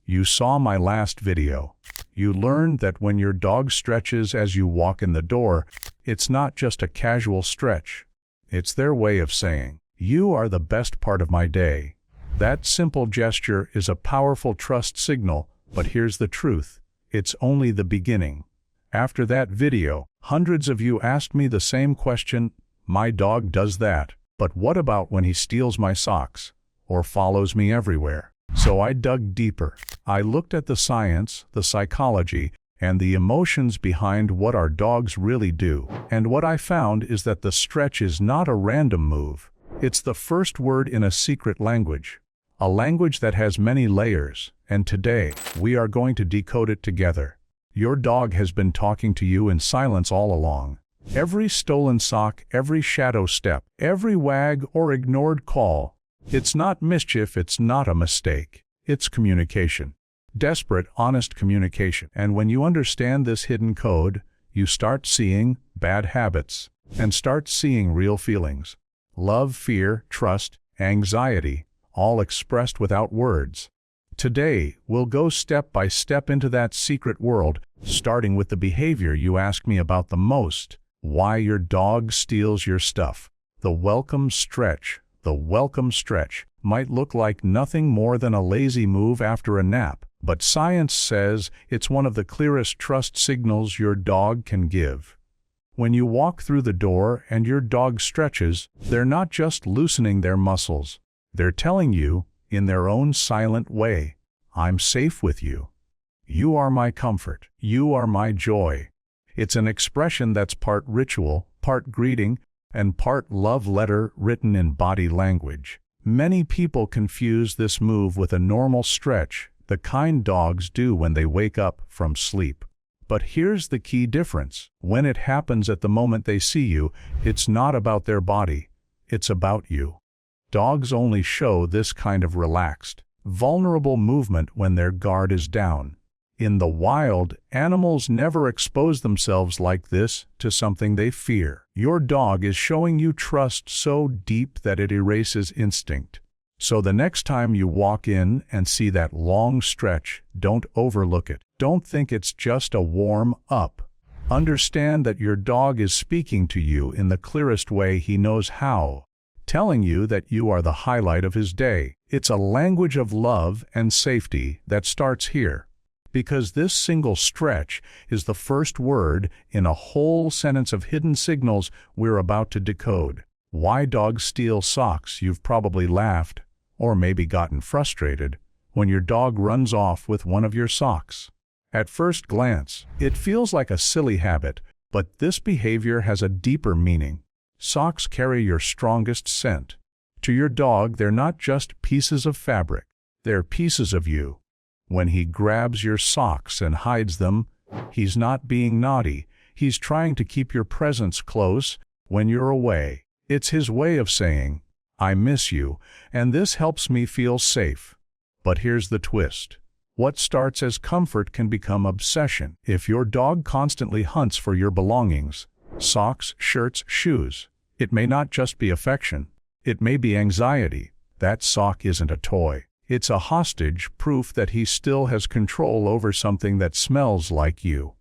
You saw my last video. You learned that when your dog stretches as you walk in the door, it's not just a casual stretch. It's their way of saying, "You are the best part of my day." That simple gesture is a powerful trust signal, but here's the truth. It's only the beginning. After that video, hundreds of you asked me the same question. My dog does that, but what about when he steals my socks or follows me everywhere? So I dug deeper. I looked at the science, the psychology, and the emotions behind what our dogs really do. And what I found is that the stretch is not a random move. It's the first word in a secret language. A language that has many layers, and today, we are going to decode it together. Your dog has been talking to you in silence all along. Every stolen sock, every shadow step, every wag or ignored call. It's not mischief, it's not a mistake. It's communication. Desperate, honest communication. And when you understand this hidden code, you start seeing bad habits and start seeing real feelings. Love, fear, trust, anxiety, all expressed without words. Today, we'll go step by step into that secret world, starting with the behavior you ask me about the most. Why your dog steals your stuff. The welcome stretch. The welcome stretch might look like nothing more than a lazy move after a nap, but science says it's one of the clearest trust signals your dog can give. When you walk through the door and your dog stretches, they're not just loosening their muscles. They're telling you, in their own silent way, "I'm safe with you. You are my comfort. You are my joy." It's an expression that's part ritual, part greeting, and part love letter written in body language. Many people confuse this move with a normal stretch the kind dogs do when they wake up from sleep. But here's the key difference. When it happens at the moment they see you, it's not about their body, it's about you. Dogs only show this kind of relaxed, vulnerable movement when their guard is down. In the wild, animals never expose themselves like this to something they fear. Your dog is showing you trust so deep that it erases instinct. So the next time you walk in and see that long stretch, don't overlook it. Don't think it's just a warm-up. Understand that your dog is speaking to you in the clearest way he knows how, telling you that you are the highlight of his day. It's a language of love and safety that starts here. Because this single stretch is the first word in a whole sentence of hidden signals we're about to decode. Why dogs steal socks? You've probably laughed, or maybe gotten frustrated, when your dog runs off with one of your socks. At first glance, it feels like a silly habit, but this behavior has a deeper meaning. Socks carry your strongest scent. To your dog, they're not just pieces of fabric, they're pieces of you. When he grabs your socks and hides them, he's not being naughty. He's trying to keep your presence close when you're away. It's his way of saying, "I miss you, and this helps me feel safe." But here's the twist. What starts as comfort can become obsession. If your dog constantly hunts for your belongings, socks, shirts, shoes, it may not just be affection. It may be anxiety. That sock isn't a toy. It's a hostage, proof that he still has control over something that smells like you.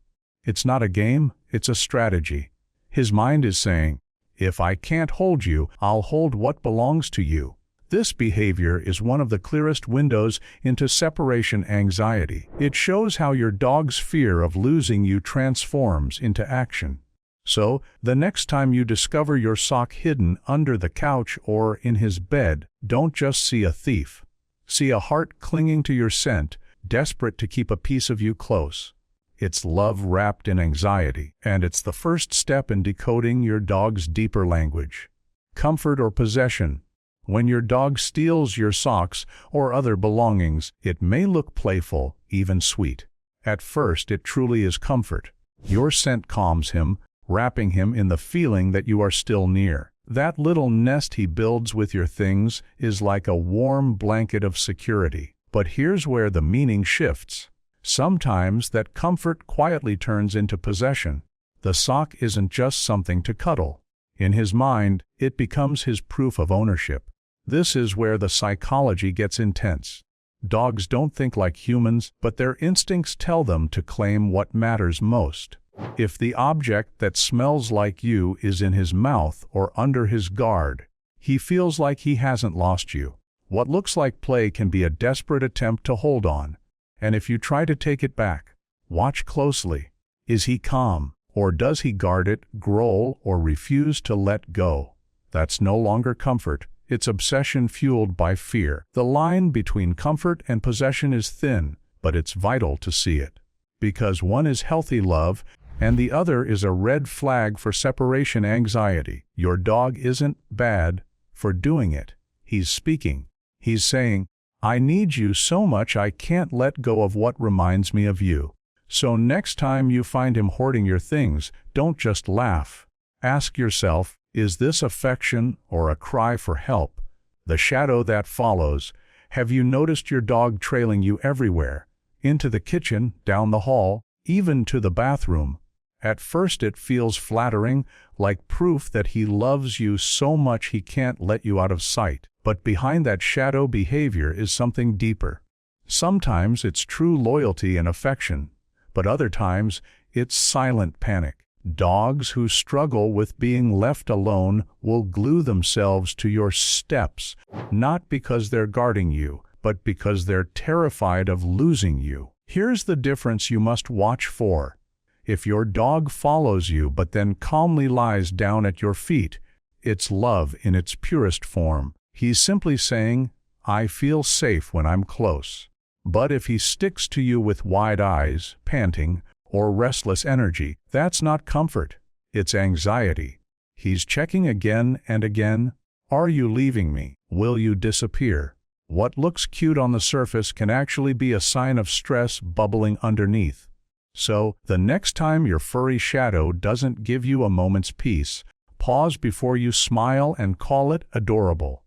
It's not a game, it's a strategy. His mind is saying, "If I can't hold you, I'll hold what belongs to you." This behavior is one of the clearest windows into separation anxiety. It shows how your dog's fear of losing you transforms into action. So, the next time you discover your sock hidden under the couch or in his bed, don't just see a thief. See a heart clinging to your scent, desperate to keep a piece of you close. It's love wrapped in anxiety, and it's the first step in decoding your dog's deeper language. Comfort or possession. When your dog steals your socks or other belongings, it may look playful, even sweet. At first, it truly is comfort. Your scent calms him, wrapping him in the feeling that you are still near. That little nest he builds with your things is like a warm blanket of security. But here's where the meaning shifts. Sometimes that comfort quietly turns into possession. The sock isn't just something to cuddle. In his mind, it becomes his proof of ownership. This is where the psychology gets intense. Dogs don't think like humans, but their instincts tell them to claim what matters most. If the object that smells like you is in his mouth or under his guard, he feels like he hasn't lost you. What looks like play can be a desperate attempt to hold on. And if you try to take it back, watch closely. Is he calm, or does he guard it, growl, or refuse to let go? That's no longer comfort. It's obsession fueled by fear. The line between comfort and possession is thin, but it's vital to see it. Because one is healthy love, and the other is a red flag for separation anxiety. Your dog isn't bad for doing it. He's speaking. He's saying, I need you so much I can't let go of what reminds me of you. So next time you find him hoarding your things, don't just laugh. Ask yourself, is this affection or a cry for help? The shadow that follows. Have you noticed your dog trailing you everywhere? Into the kitchen, down the hall, even to the bathroom. At first it feels flattering, like proof that he loves you so much he can't let you out of sight. But behind that shadow behavior is something deeper. Sometimes it's true loyalty and affection, but other times it's silent panic. Dogs who struggle with being left alone will glue themselves to your steps, not because they're guarding you, but because they're terrified of losing you. Here's the difference you must watch for. If your dog follows you but then calmly lies down at your feet, it's love in its purest form. He's simply saying, I feel safe when I'm close. But if he sticks to you with wide eyes, panting, or restless energy, that's not comfort. It's anxiety. He's checking again and again. Are you leaving me? Will you disappear? What looks cute on the surface can actually be a sign of stress bubbling underneath. So, the next time your furry shadow doesn't give you a moment's peace, pause before you smile and call it adorable.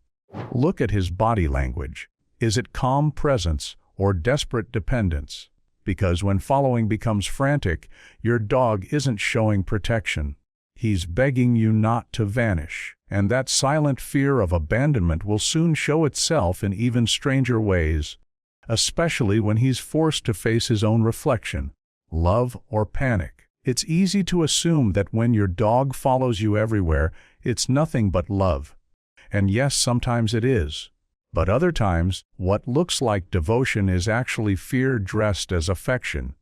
Look at his body language. Is it calm presence or desperate dependence? Because when following becomes frantic, your dog isn't showing protection. He's begging you not to vanish. And that silent fear of abandonment will soon show itself in even stranger ways, especially when he's forced to face his own reflection, love or panic. It's easy to assume that when your dog follows you everywhere, it's nothing but love. And yes, sometimes it is. But other times, what looks like devotion is actually fear dressed as affection.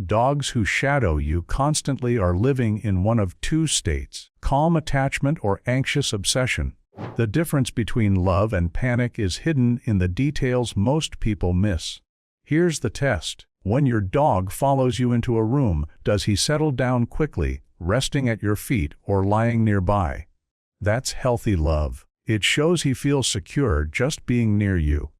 Dogs who shadow you constantly are living in one of two states, calm attachment or anxious obsession. The difference between love and panic is hidden in the details most people miss. Here's the test. When your dog follows you into a room, does he settle down quickly, resting at your feet or lying nearby? That's healthy love. It shows he feels secure just being near you.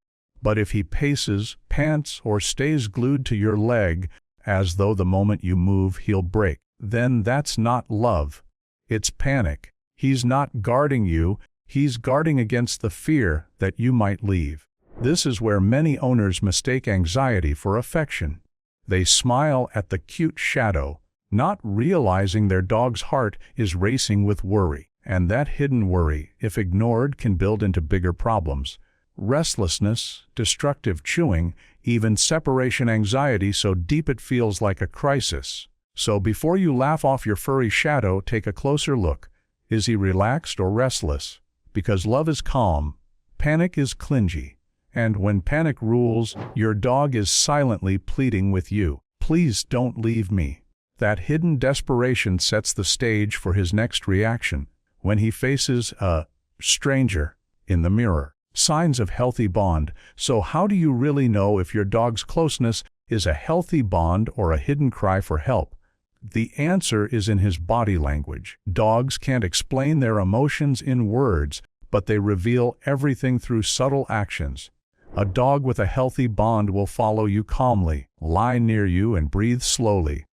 But if he paces, pants, or stays glued to your leg, as though the moment you move he'll break, then that's not love. It's panic. He's not guarding you, he's guarding against the fear that you might leave. This is where many owners mistake anxiety for affection. They smile at the cute shadow, not realizing their dog's heart is racing with worry. And that hidden worry, if ignored, can build into bigger problems. Restlessness, destructive chewing, even separation anxiety so deep it feels like a crisis. So before you laugh off your furry shadow, take a closer look. Is he relaxed or restless? Because love is calm, panic is clingy. And when panic rules, your dog is silently pleading with you. Please don't leave me. That hidden desperation sets the stage for his next reaction. When he faces a stranger in the mirror. Signs of healthy bond. So how do you really know if your dog's closeness is a healthy bond or a hidden cry for help? The answer is in his body language. Dogs can't explain their emotions in words, but they reveal everything through subtle actions. A dog with a healthy bond will follow you calmly, lie near you, and breathe slowly.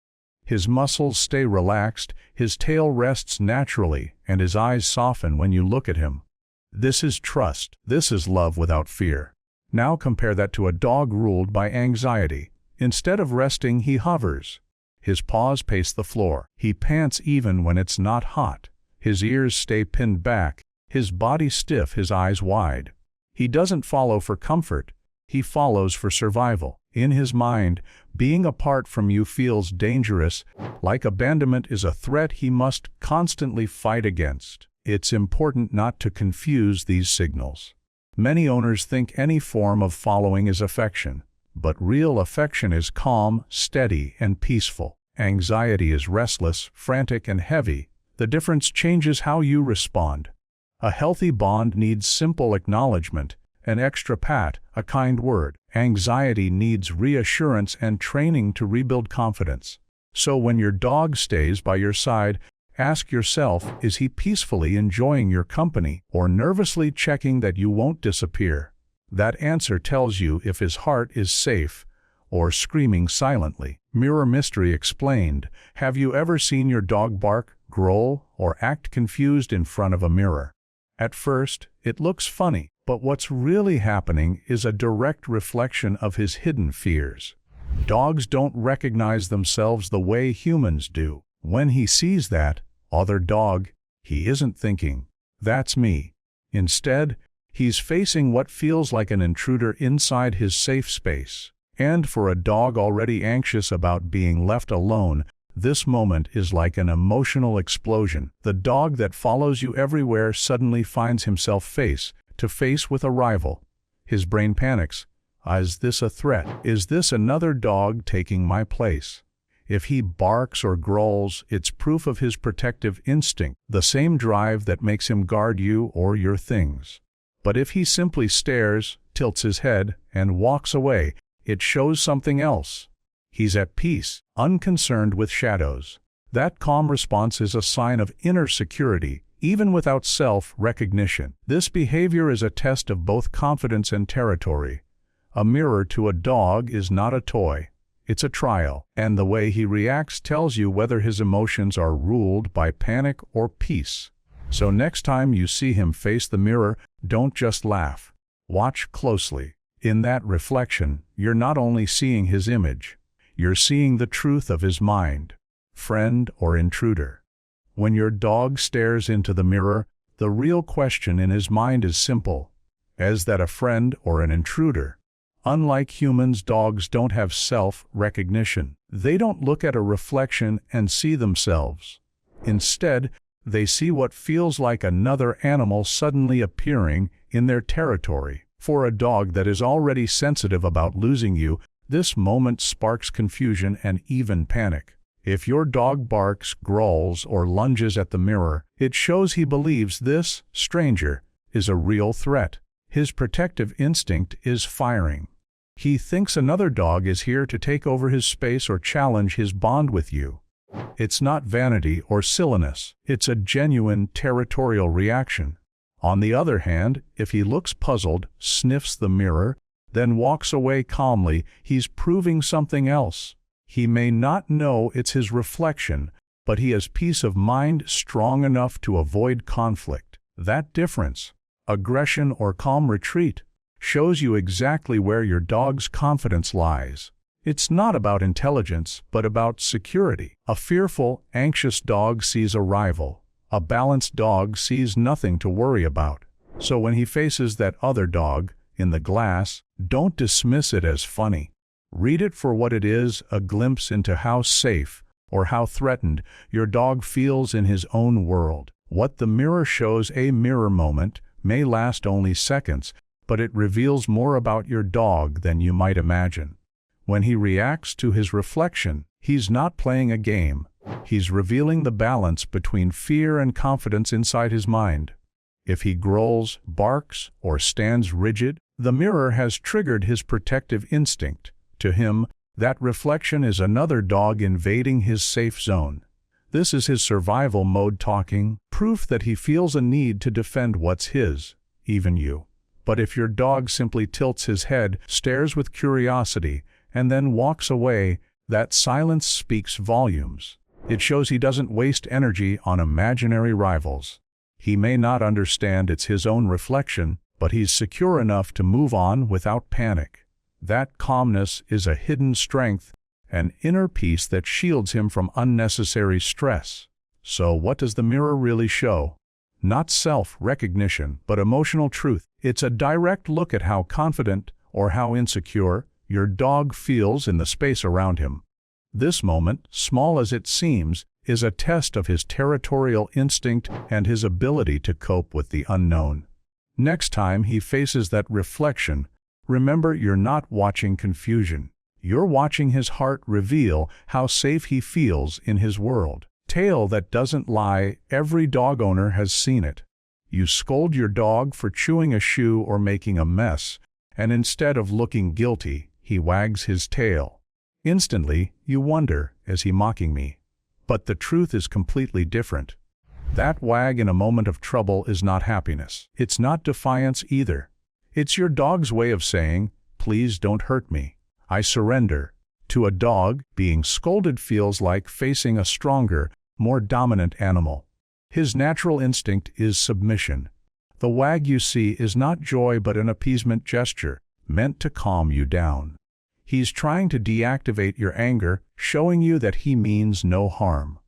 His muscles stay relaxed, his tail rests naturally, and his eyes soften when you look at him. This is trust. This is love without fear. Now compare that to a dog ruled by anxiety. Instead of resting, he hovers. His paws pace the floor. He pants even when it's not hot. His ears stay pinned back, his body stiff, his eyes wide. He doesn't follow for comfort. He follows for survival. In his mind, being apart from you feels dangerous, like abandonment is a threat he must constantly fight against. It's important not to confuse these signals. Many owners think any form of following is affection, but real affection is calm, steady, and peaceful. Anxiety is restless, frantic, and heavy. The difference changes how you respond. A healthy bond needs simple acknowledgement, an extra pat, a kind word. Anxiety needs reassurance and training to rebuild confidence. So when your dog stays by your side, ask yourself, is he peacefully enjoying your company or nervously checking that you won't disappear? That answer tells you if his heart is safe or screaming silently. Mirror Mystery Explained. Have you ever seen your dog bark, growl, or act confused in front of a mirror? At first, it looks funny, but what's really happening is a direct reflection of his hidden fears. Dogs don't recognize themselves the way humans do. When he sees that other dog, he isn't thinking, "That's me." Instead, he's facing what feels like an intruder inside his safe space. And for a dog already anxious about being left alone, this moment is like an emotional explosion. The dog that follows you everywhere suddenly finds himself face to face with a rival. His brain panics. Is this a threat? Is this another dog taking my place? If he barks or growls, it's proof of his protective instinct, the same drive that makes him guard you or your things. But if he simply stares, tilts his head, and walks away, it shows something else. He's at peace, unconcerned with shadows. That calm response is a sign of inner security, even without self-recognition. This behavior is a test of both confidence and territory. A mirror to a dog is not a toy. It's a trial, and the way he reacts tells you whether his emotions are ruled by panic or peace. So next time you see him face the mirror, don't just laugh. Watch closely. In that reflection, you're not only seeing his image, you're seeing the truth of his mind, friend or intruder. When your dog stares into the mirror, the real question in his mind is simple. Is that a friend or an intruder? Unlike humans, dogs don't have self-recognition. They don't look at a reflection and see themselves. Instead, they see what feels like another animal suddenly appearing in their territory. For a dog that is already sensitive about losing you, this moment sparks confusion and even panic. If your dog barks, growls, or lunges at the mirror, it shows he believes this stranger is a real threat. His protective instinct is firing. He thinks another dog is here to take over his space or challenge his bond with you. It's not vanity or silliness. It's a genuine territorial reaction. On the other hand, if he looks puzzled, sniffs the mirror, then walks away calmly, he's proving something else. He may not know it's his reflection, but he has peace of mind strong enough to avoid conflict. That difference, aggression or calm retreat, shows you exactly where your dog's confidence lies. It's not about intelligence, but about security. A fearful, anxious dog sees a rival. A balanced dog sees nothing to worry about. So when he faces that other dog in the glass, don't dismiss it as funny. Read it for what it is, a glimpse into how safe or how threatened your dog feels in his own world. What the mirror shows, a mirror moment, may last only seconds, but it reveals more about your dog than you might imagine. When he reacts to his reflection, he's not playing a game. He's revealing the balance between fear and confidence inside his mind. If he growls, barks, or stands rigid, the mirror has triggered his protective instinct. To him, that reflection is another dog invading his safe zone. This is his survival mode talking, proof that he feels a need to defend what's his, even you. But if your dog simply tilts his head, stares with curiosity, and then walks away, that silence speaks volumes. It shows he doesn't waste energy on imaginary rivals. He may not understand it's his own reflection, but he's secure enough to move on without panic. That calmness is a hidden strength, an inner peace that shields him from unnecessary stress. So what does the mirror really show? Not self-recognition, but emotional truth. It's a direct look at how confident or how insecure your dog feels in the space around him. This moment, small as it seems, is a test of his territorial instinct and his ability to cope with the unknown. Next time he faces that reflection, remember you're not watching confusion. You're watching his heart reveal how safe he feels in his world. Tale that doesn't lie, every dog owner has seen it. You scold your dog for chewing a shoe or making a mess, and instead of looking guilty, he wags his tail. Instantly, you wonder, is he mocking me? But the truth is completely different. That wag in a moment of trouble is not happiness. It's not defiance either. It's your dog's way of saying, please don't hurt me. I surrender. To a dog, being scolded feels like facing a stronger, more dominant animal. His natural instinct is submission. The wag you see is not joy but an appeasement gesture, meant to calm you down. He's trying to deactivate your anger, showing you that he means no harm.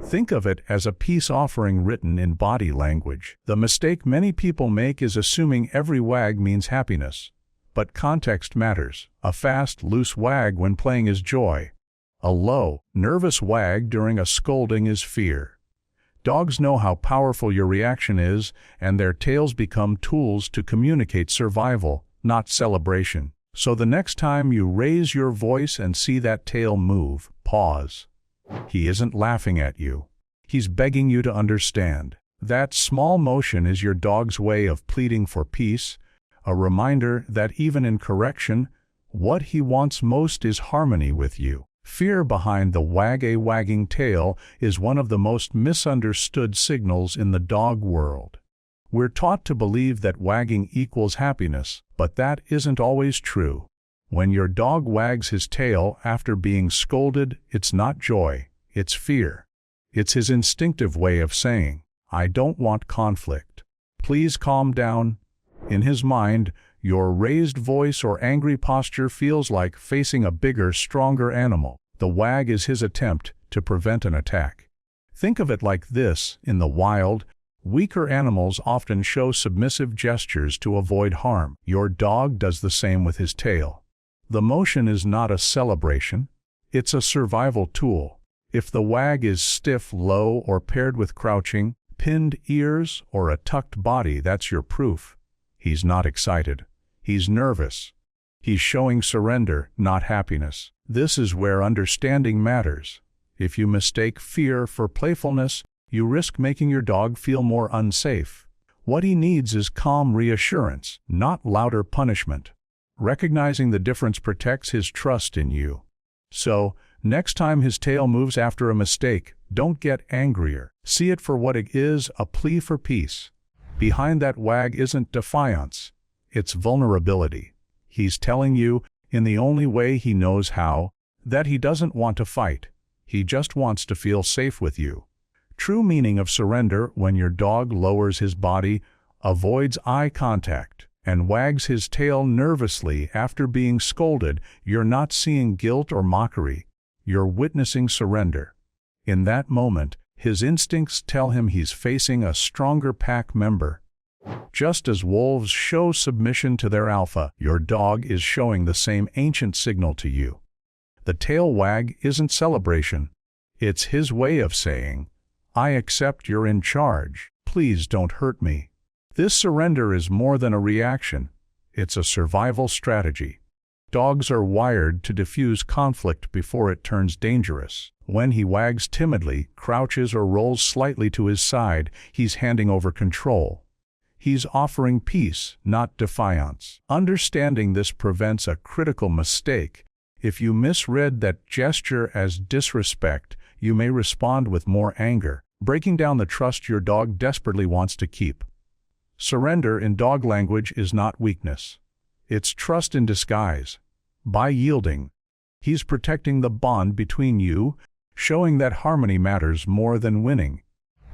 Think of it as a peace offering written in body language. The mistake many people make is assuming every wag means happiness. But context matters. A fast, loose wag when playing is joy. A low, nervous wag during a scolding is fear. Dogs know how powerful your reaction is, and their tails become tools to communicate survival, not celebration. So the next time you raise your voice and see that tail move, pause. He isn't laughing at you. He's begging you to understand. That small motion is your dog's way of pleading for peace, a reminder that even in correction, what he wants most is harmony with you. Fear behind the wag. A wagging tail is one of the most misunderstood signals in the dog world. We're taught to believe that wagging equals happiness, but that isn't always true. When your dog wags his tail after being scolded, it's not joy, it's fear. It's his instinctive way of saying, I don't want conflict. Please calm down. In his mind, your raised voice or angry posture feels like facing a bigger, stronger animal. The wag is his attempt to prevent an attack. Think of it like this: in the wild, weaker animals often show submissive gestures to avoid harm. Your dog does the same with his tail. The motion is not a celebration, it's a survival tool. If the wag is stiff, low, or paired with crouching, pinned ears, or a tucked body, that's your proof. He's not excited. He's nervous. He's showing surrender, not happiness. This is where understanding matters. If you mistake fear for playfulness, you risk making your dog feel more unsafe. What he needs is calm reassurance, not louder punishment. Recognizing the difference protects his trust in you. So, next time his tail moves after a mistake, don't get angrier. See it for what it is, a plea for peace. Behind that wag isn't defiance, it's vulnerability. He's telling you, in the only way he knows how, that he doesn't want to fight. He just wants to feel safe with you. True meaning of surrender: when your dog lowers his body, avoids eye contact, and wags his tail nervously after being scolded, you're not seeing guilt or mockery. You're witnessing surrender. In that moment, his instincts tell him he's facing a stronger pack member. Just as wolves show submission to their alpha, your dog is showing the same ancient signal to you. The tail wag isn't celebration. It's his way of saying, I accept you're in charge. Please don't hurt me. This surrender is more than a reaction. It's a survival strategy. Dogs are wired to diffuse conflict before it turns dangerous. When he wags timidly, crouches, or rolls slightly to his side, he's handing over control. He's offering peace, not defiance. Understanding this prevents a critical mistake. If you misread that gesture as disrespect, you may respond with more anger, breaking down the trust your dog desperately wants to keep. Surrender in dog language is not weakness. It's trust in disguise. By yielding, he's protecting the bond between you, showing that harmony matters more than winning.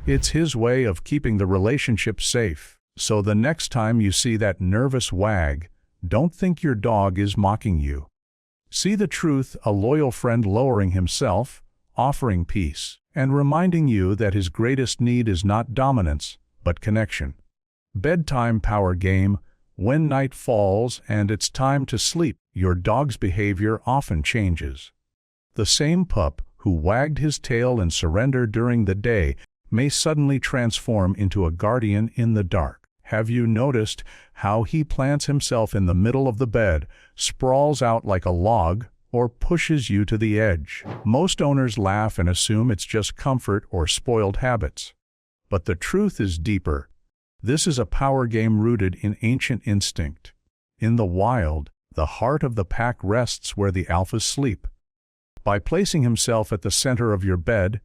It's his way of keeping the relationship safe. So the next time you see that nervous wag, don't think your dog is mocking you. See the truth: a loyal friend lowering himself, offering peace, and reminding you that his greatest need is not dominance, but connection. Bedtime power game: When night falls and it's time to sleep, your dog's behavior often changes. The same pup who wagged his tail in surrender during the day may suddenly transform into a guardian in the dark. Have you noticed how he plants himself in the middle of the bed, sprawls out like a log, or pushes you to the edge? Most owners laugh and assume it's just comfort or spoiled habits. But the truth is deeper. This is a power game rooted in ancient instinct. In the wild, the heart of the pack rests where the alphas sleep. By placing himself at the center of your bed,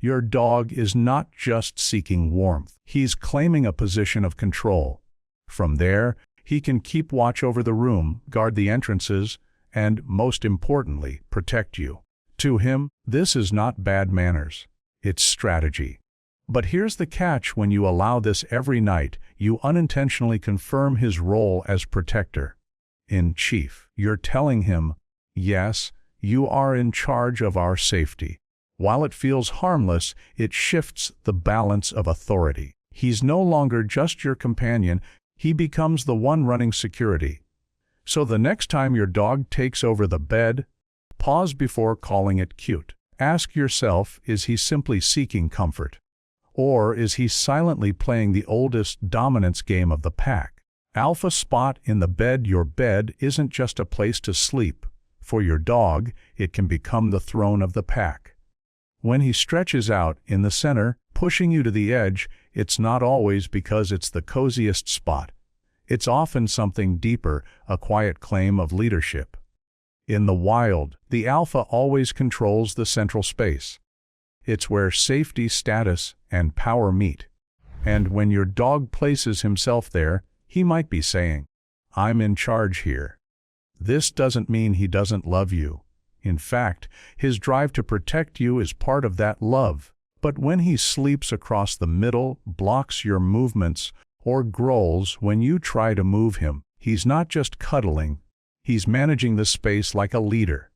your dog is not just seeking warmth. He's claiming a position of control. From there, he can keep watch over the room, guard the entrances, and, most importantly, protect you. To him, this is not bad manners. It's strategy. But here's the catch: when you allow this every night, you unintentionally confirm his role as protector. In chief, you're telling him, yes, you are in charge of our safety. While it feels harmless, it shifts the balance of authority. He's no longer just your companion, he becomes the one running security. So the next time your dog takes over the bed, pause before calling it cute. Ask yourself, is he simply seeking comfort? Or is he silently playing the oldest dominance game of the pack? Alpha spot in the bed. Your bed isn't just a place to sleep. For your dog, it can become the throne of the pack. When he stretches out in the center, pushing you to the edge, it's not always because it's the coziest spot. It's often something deeper, a quiet claim of leadership. In the wild, the alpha always controls the central space. It's where safety, status, and power meet. And when your dog places himself there, he might be saying, "I'm in charge here." This doesn't mean he doesn't love you. In fact, his drive to protect you is part of that love. But when he sleeps across the middle, blocks your movements, or growls when you try to move him, he's not just cuddling, he's managing the space like a leader.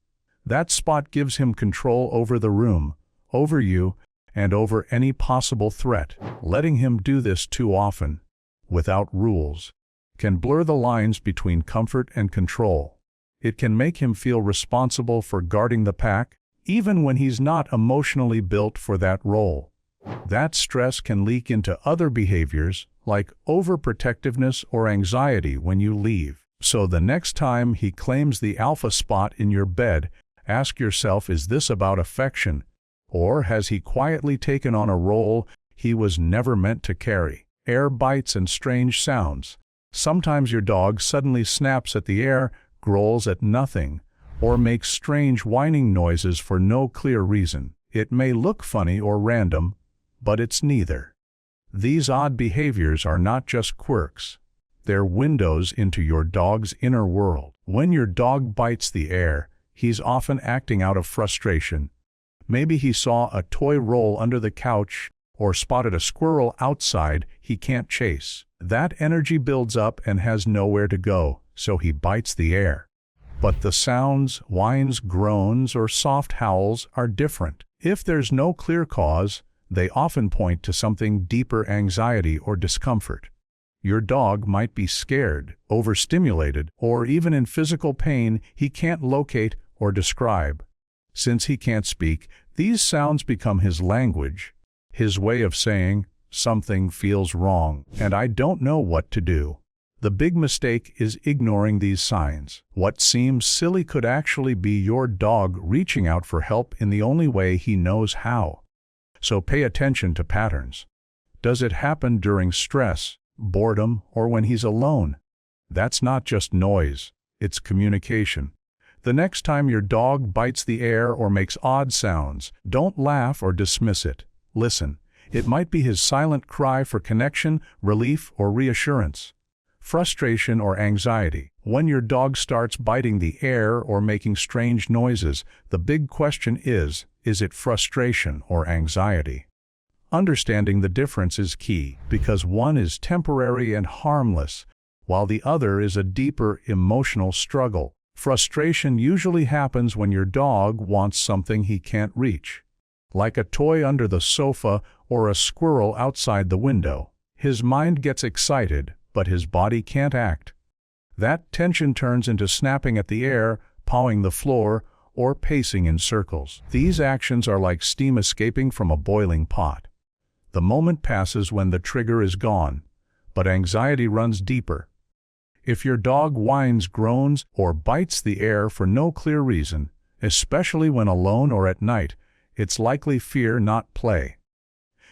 That spot gives him control over the room, over you, and over any possible threat. Letting him do this too often, without rules, can blur the lines between comfort and control. It can make him feel responsible for guarding the pack, even when he's not emotionally built for that role. That stress can leak into other behaviors, like overprotectiveness or anxiety when you leave. So the next time he claims the alpha spot in your bed, ask yourself, is this about affection? Or has he quietly taken on a role he was never meant to carry? Air bites and strange sounds. Sometimes your dog suddenly snaps at the air, growls at nothing, or makes strange whining noises for no clear reason. It may look funny or random, but it's neither. These odd behaviors are not just quirks. They're windows into your dog's inner world. When your dog bites the air, he's often acting out of frustration. Maybe he saw a toy roll under the couch or spotted a squirrel outside he can't chase. That energy builds up and has nowhere to go, so he bites the air. But the sounds, whines, groans, or soft howls are different. If there's no clear cause, they often point to something deeper: anxiety or discomfort. Your dog might be scared, overstimulated, or even in physical pain he can't locate or describe. Since he can't speak, these sounds become his language, his way of saying, "Something feels wrong, and I don't know what to do." The big mistake is ignoring these signs. What seems silly could actually be your dog reaching out for help in the only way he knows how. So pay attention to patterns. Does it happen during stress, boredom, or when he's alone? That's not just noise, it's communication. The next time your dog bites the air or makes odd sounds, don't laugh or dismiss it. Listen. It might be his silent cry for connection, relief, or reassurance. Frustration or anxiety. When your dog starts biting the air or making strange noises, the big question is it frustration or anxiety? Understanding the difference is key, because one is temporary and harmless, while the other is a deeper emotional struggle. Frustration usually happens when your dog wants something he can't reach, like a toy under the sofa or a squirrel outside the window. His mind gets excited, but his body can't act. That tension turns into snapping at the air, pawing the floor, or pacing in circles. These actions are like steam escaping from a boiling pot. The moment passes when the trigger is gone, but anxiety runs deeper. If your dog whines, groans, or bites the air for no clear reason, especially when alone or at night, it's likely fear, not play.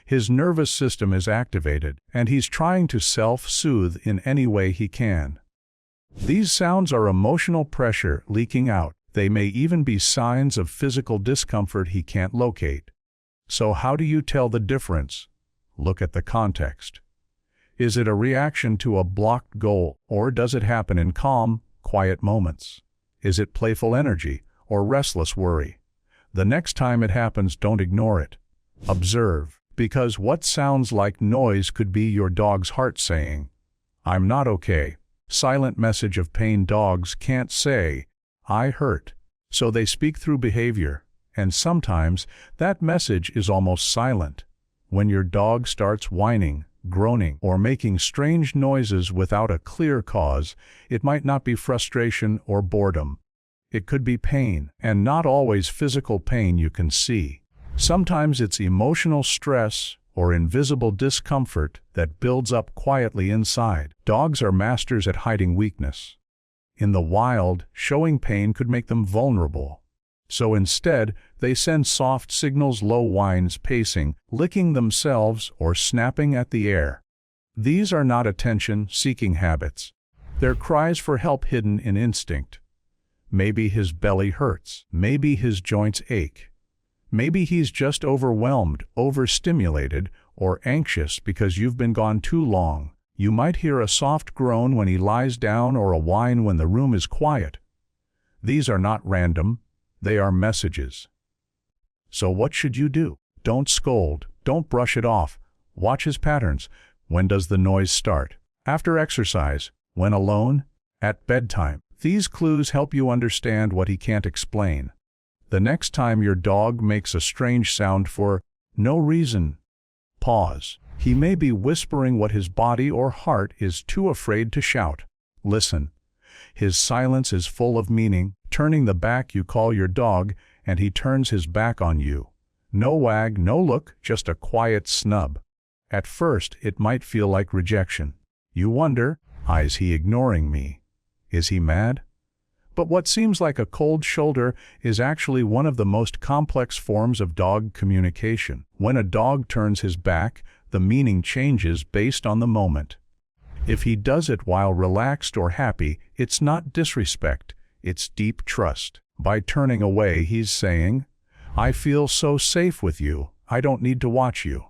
His nervous system is activated, and he's trying to self-soothe in any way he can. These sounds are emotional pressure leaking out. They may even be signs of physical discomfort he can't locate. So how do you tell the difference? Look at the context. Is it a reaction to a blocked goal, or does it happen in calm, quiet moments? Is it playful energy, or restless worry? The next time it happens, don't ignore it. Observe, because what sounds like noise could be your dog's heart saying, "I'm not okay." Silent message of pain. Dogs can't say, "I hurt," so they speak through behavior, and sometimes that message is almost silent. When your dog starts whining, groaning, or making strange noises without a clear cause, it might not be frustration or boredom. It could be pain, and not always physical pain you can see. Sometimes it's emotional stress or invisible discomfort that builds up quietly inside. Dogs are masters at hiding weakness. In the wild, showing pain could make them vulnerable. So instead, they send soft signals, low whines, pacing, licking themselves, or snapping at the air. These are not attention-seeking habits. They're cries for help hidden in instinct. Maybe his belly hurts. Maybe his joints ache. Maybe he's just overwhelmed, overstimulated, or anxious because you've been gone too long. You might hear a soft groan when he lies down or a whine when the room is quiet. These are not random. They are messages. So what should you do? Don't scold. Don't brush it off. Watch his patterns. When does the noise start? After exercise? When alone? At bedtime? These clues help you understand what he can't explain. The next time your dog makes a strange sound for no reason, pause. He may be whispering what his body or heart is too afraid to shout. Listen. His silence is full of meaning. Turning the back you call your dog, and he turns his back on you. No wag, no look, just a quiet snub. At first, it might feel like rejection. You wonder, is he ignoring me? Is he mad? But what seems like a cold shoulder is actually one of the most complex forms of dog communication. When a dog turns his back, the meaning changes based on the moment. If he does it while relaxed or happy, it's not disrespect, it's deep trust. By turning away, he's saying, "I feel so safe with you, I don't need to watch you."